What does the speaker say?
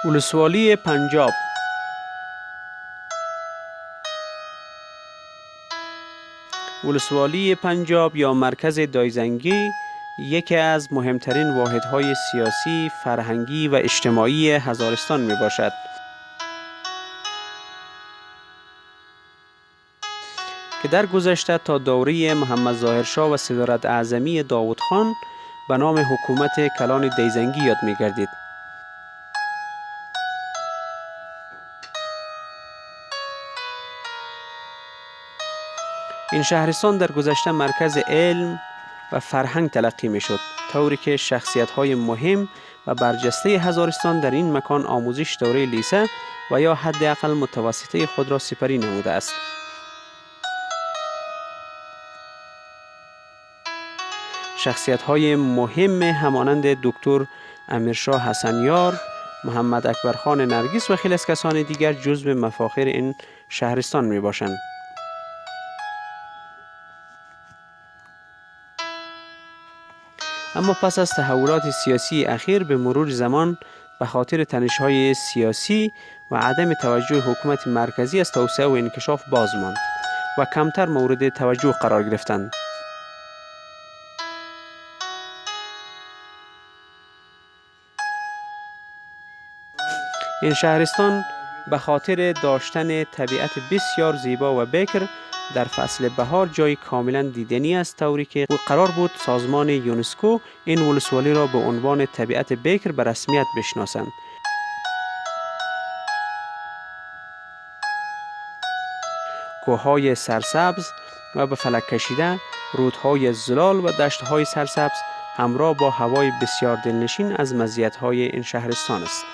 ولسوالی پنجاب. ولسوالی پنجاب یا مرکز دایزنگی یکی از مهمترین واحدهای سیاسی، فرهنگی و اجتماعی هزارستان می باشد که در گذشته تا دوره محمد ظاهرشاه و صدارت اعظمی داود خان به نام حکومت کلان دایزنگی یاد می گردید. این شهرستان در گذشته مرکز علم و فرهنگ تلقی می شد، طوری که شخصیت‌های مهم و برجسته هزارستان در این مکان آموزش دوره لیسه و یا حداقل متوسطه خود را سپری نموده است. شخصیت‌های مهم همانند دکتر امیرشاه حسنیار، محمد اکبرخان نرگس و خیلی از کسان دیگر جزو مفاخر این شهرستان می باشند. اما پس از تحولات سیاسی اخیر به مرور زمان به خاطر تنش‌های سیاسی و عدم توجه حکومت مرکزی از توسعه و انکشاف باز ماند و کمتر مورد توجه قرار گرفتند. این شهرستان به خاطر داشتن طبیعت بسیار زیبا و بکر در فصل بهار جای کاملا دیدنی است، طوری که قرار بود سازمان یونسکو این ولسوالی را به عنوان طبیعت بکر به رسمیت بشناسند. کوههای سرسبز و به فلک کشیده، رودهای زلال و دشتهای سرسبز همراه با هوای بسیار دلنشین از مزیت‌های این شهرستان است.